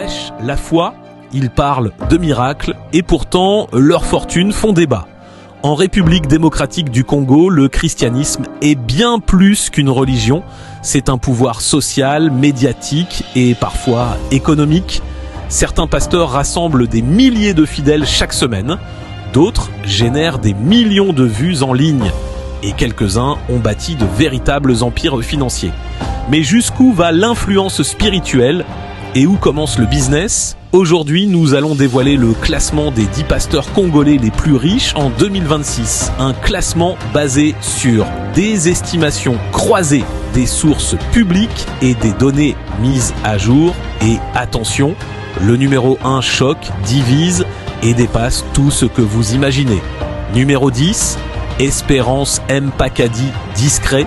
prêchent la foi, ils parlent de miracles et pourtant leurs fortunes font débat. En République démocratique du Congo, le christianisme est bien plus qu'une religion. C'est un pouvoir social, médiatique et parfois économique. Certains pasteurs rassemblent des milliers de fidèles chaque semaine. D'autres génèrent des millions de vues en ligne. Et quelques-uns ont bâti de véritables empires financiers. Mais jusqu'où va l'influence spirituelle et où commence le business ? Aujourd'hui, nous allons dévoiler le classement des 10 pasteurs congolais les plus riches en 2026. Un classement basé sur des estimations croisées des sources publiques et des données mises à jour. Et attention, le numéro 1 choque, divise et dépasse tout ce que vous imaginez. Numéro 10, Espérance Mpakadi, discret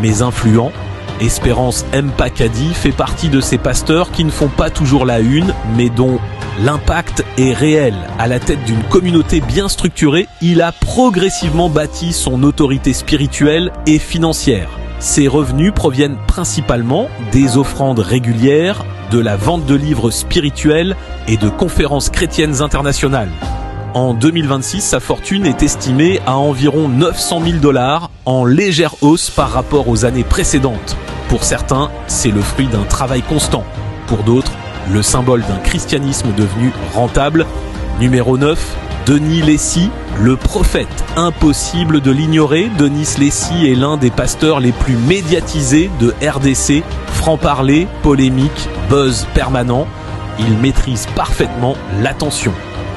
mais influent. Espérance Mpakadi fait partie de ces pasteurs qui ne font pas toujours la une, mais dont l'impact est réel. À la tête d'une communauté bien structurée, il a progressivement bâti son autorité spirituelle et financière. Ses revenus proviennent principalement des offrandes régulières, de la vente de livres spirituels et de conférences chrétiennes internationales. En 2026, sa fortune est estimée à environ 900 000 $, en légère hausse par rapport aux années précédentes. Pour certains, c'est le fruit d'un travail constant. Pour d'autres, le symbole d'un christianisme devenu rentable. Numéro 9, Denis Lessy, le prophète. Impossible de l'ignorer, Denis Lessy est l'un des pasteurs les plus médiatisés de RDC. Franc-parler, polémique, buzz permanent. Il maîtrise parfaitement l'attention.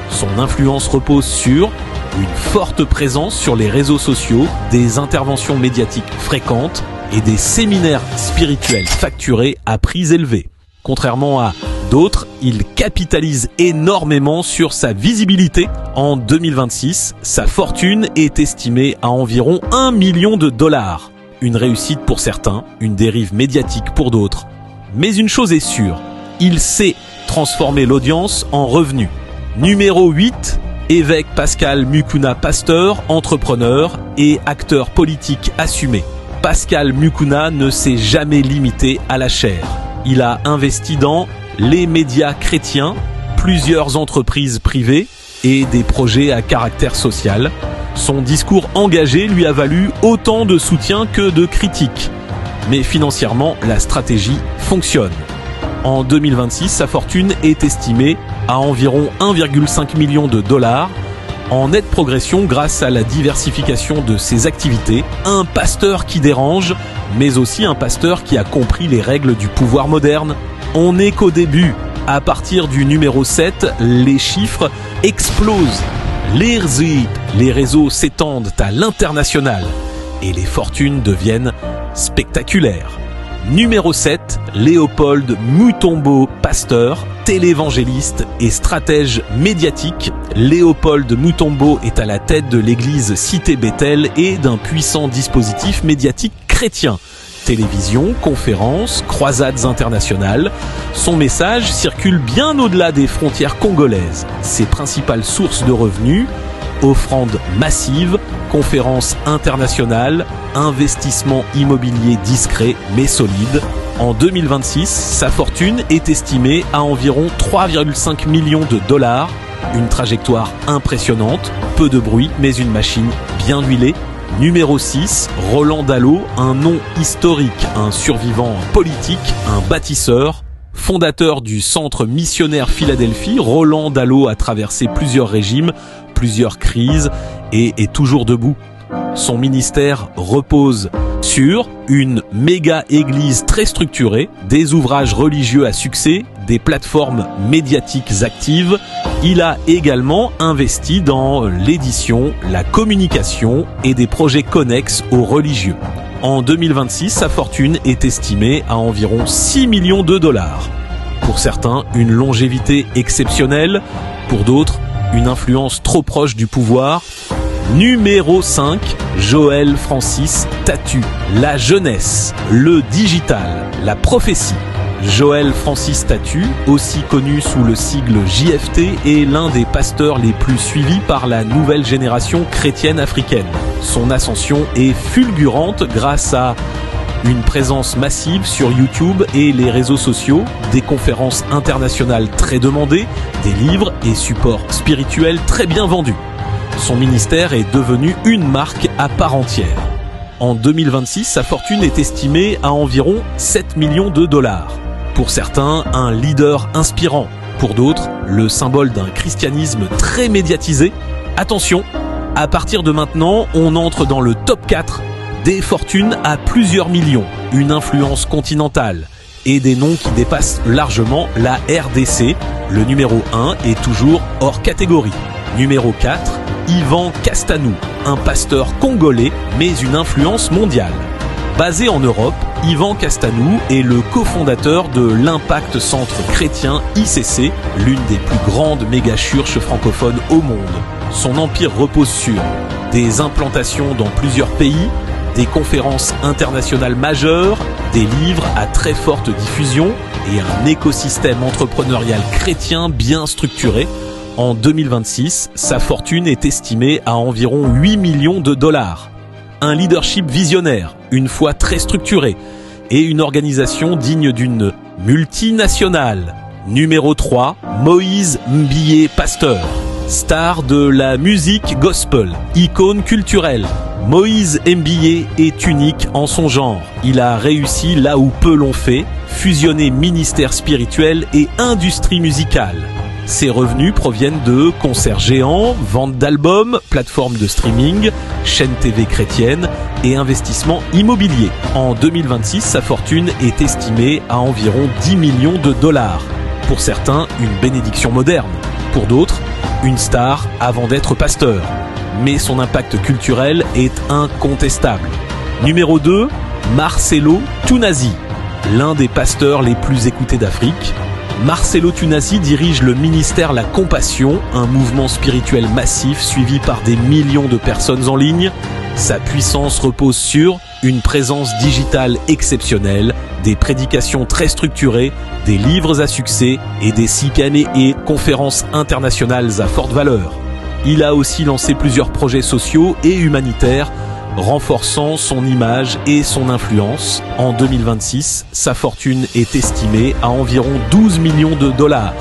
Son influence repose sur une forte présence sur les réseaux sociaux, des interventions médiatiques fréquentes et des séminaires spirituels facturés à prix élevés. Contrairement à d'autres, il capitalise énormément sur sa visibilité. En 2026, sa fortune est estimée à environ 1 million $. Une réussite pour certains, une dérive médiatique pour d'autres. Mais une chose est sûre, il sait transformer l'audience en revenus. Numéro 8, évêque Pascal Mukuna, pasteur, entrepreneur et acteur politique assumé. Pascal Mukuna ne s'est jamais limité à la chair. Il a investi dans les médias chrétiens, plusieurs entreprises privées et des projets à caractère social. Son discours engagé lui a valu autant de soutien que de critiques. Mais financièrement, la stratégie fonctionne. En 2026, sa fortune est estimée à environ 1,5 million $, en nette progression grâce à la diversification de ses activités. Un pasteur qui dérange, mais aussi un pasteur qui a compris les règles du pouvoir moderne. On n'est qu'au début. À partir du numéro 7, les chiffres explosent. Les réseaux s'étendent à l'international et les fortunes deviennent spectaculaires. Numéro 7, Léopold Mutombo, pasteur, télévangéliste et stratège médiatique. Léopold Mutombo est à la tête de l'église Cité Bethel et d'un puissant dispositif médiatique chrétien. Télévision, conférences, croisades internationales. Son message circule bien au-delà des frontières congolaises. Ses principales sources de revenus: offrandes massives, conférences internationales, investissement immobilier discret mais solide. En 2026, sa fortune est estimée à environ 3,5 millions $. Une trajectoire impressionnante, peu de bruit mais une machine bien huilée. Numéro 6, Roland Dallot, un nom historique, un survivant politique, un bâtisseur. Fondateur du Centre missionnaire Philadelphie, Roland Dallot a traversé plusieurs régimes, plusieurs crises et est toujours debout. Son ministère repose sur une méga église très structurée, des ouvrages religieux à succès, des plateformes médiatiques actives. Il a également investi dans l'édition, la communication et des projets connexes aux religieux. En 2026, sa fortune est estimée à environ 6 millions $. Pour certains, une longévité exceptionnelle. Pour d'autres, une influence trop proche du pouvoir. Numéro 5, Joël Francis Tatu. La jeunesse, le digital, la prophétie. Joël Francis Tatu, aussi connu sous le sigle JFT, est l'un des pasteurs les plus suivis par la nouvelle génération chrétienne africaine. Son ascension est fulgurante grâce à Une présence massive sur YouTube et les réseaux sociaux, des conférences internationales très demandées, des livres et supports spirituels très bien vendus. Son ministère est devenu une marque à part entière. En 2026, sa fortune est estimée à environ 7 millions de dollars. Pour certains, un leader inspirant. Pour d'autres, le symbole d'un christianisme très médiatisé. Attention, à partir de maintenant, on entre dans le top 4 des fortunes à plusieurs millions, une influence continentale et des noms qui dépassent largement la RDC. Le numéro 1 est toujours hors catégorie. Numéro 4, Ivan Castanou, un pasteur congolais mais une influence mondiale. Basé en Europe, Ivan Castanou est le cofondateur de l'Impact Centre Chrétien ICC, l'une des plus grandes méga-churches francophones au monde. Son empire repose sur des implantations dans plusieurs pays, des conférences internationales majeures, des livres à très forte diffusion et un écosystème entrepreneurial chrétien bien structuré. En 2026, sa fortune est estimée à environ 8 millions de dollars. Un leadership visionnaire, une foi très structurée et une organisation digne d'une multinationale. Numéro 3, Moïse Mbiye Pasteur. Star de la musique gospel, icône culturelle, Moïse Mbiye est unique en son genre. Il a réussi là où peu l'ont fait, fusionner ministère spirituel et industrie musicale. Ses revenus proviennent de concerts géants, ventes d'albums, plateformes de streaming, chaînes TV chrétiennes et investissements immobiliers. En 2026, sa fortune est estimée à environ 10 millions de dollars. Pour certains, une bénédiction moderne. Pour d'autres, une star avant d'être pasteur. Mais son impact culturel est incontestable. Numéro 2, Marcelo Tunasi, l'un des pasteurs les plus écoutés d'Afrique. Marcelo Tunasi dirige le ministère La Compassion, un mouvement spirituel massif suivi par des millions de personnes en ligne. Sa puissance repose sur une présence digitale exceptionnelle, des prédications très structurées, des livres à succès et des CPN et conférences internationales à forte valeur. Il a aussi lancé plusieurs projets sociaux et humanitaires, renforçant son image et son influence. En 2026, sa fortune est estimée à environ 12 millions de dollars.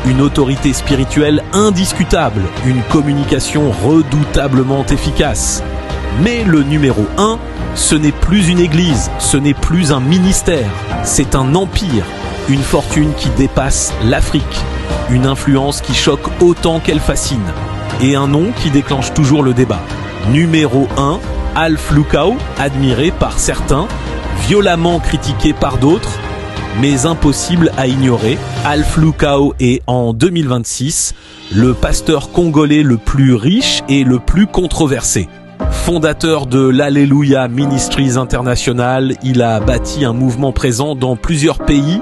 Une autorité spirituelle indiscutable, une communication redoutablement efficace. Mais le numéro 1, ce n'est plus une église, ce n'est plus un ministère, c'est un empire, une fortune qui dépasse l'Afrique, une influence qui choque autant qu'elle fascine, et un nom qui déclenche toujours le débat. Numéro 1, Alph Lukao, admiré par certains, violemment critiqué par d'autres, mais impossible à ignorer. Alph Lukao est en 2026 le pasteur congolais le plus riche et le plus controversé. Fondateur de l'Alleluia Ministries International, il a bâti un mouvement présent dans plusieurs pays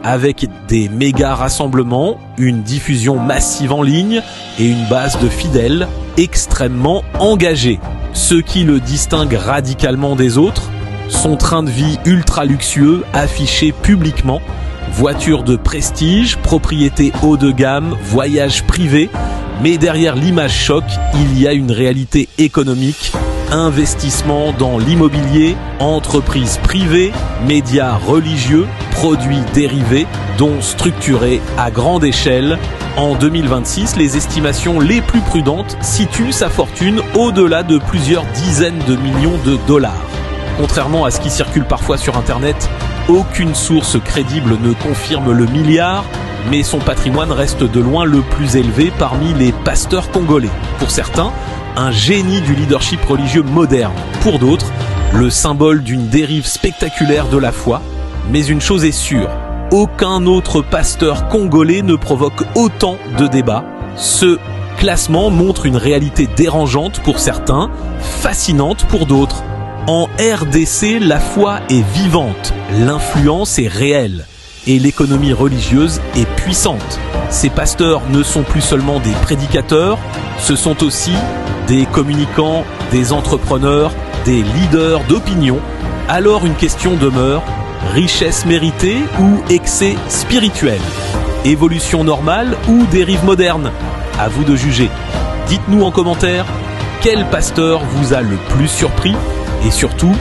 avec des méga rassemblements, une diffusion massive en ligne et une base de fidèles extrêmement engagés. Ce qui le distingue radicalement des autres, son train de vie ultra luxueux affiché publiquement, voiture de prestige, propriété haut de gamme, voyage privé, mais derrière l'image choc, il y a une réalité économique, investissement dans l'immobilier, entreprises privées, médias religieux, produits dérivés, dont structurés à grande échelle. En 2026, les estimations les plus prudentes situent sa fortune au-delà de plusieurs dizaines de millions de dollars. Contrairement à ce qui circule parfois sur Internet, aucune source crédible ne confirme le milliard, mais son patrimoine reste de loin le plus élevé parmi les pasteurs congolais. Pour certains, un génie du leadership religieux moderne. Pour d'autres, le symbole d'une dérive spectaculaire de la foi. Mais une chose est sûre, aucun autre pasteur congolais ne provoque autant de débats. Ce classement montre une réalité dérangeante pour certains, fascinante pour d'autres. En RDC, la foi est vivante, l'influence est réelle et l'économie religieuse est puissante. Ces pasteurs ne sont plus seulement des prédicateurs, ce sont aussi des communicants, des entrepreneurs, des leaders d'opinion. Alors une question demeure, richesse méritée ou excès spirituel? Évolution normale ou dérive moderne? À vous de juger. Dites-nous en commentaire quel pasteur vous a le plus surpris et surtout,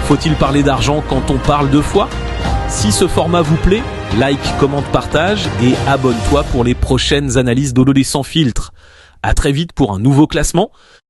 Faut-il parler d'argent quand on parle de foi ? Si ce format vous plaît, like, commente, partage et abonne-toi pour les prochaines analyses d'Olodé sans filtre. À très vite pour un nouveau classement.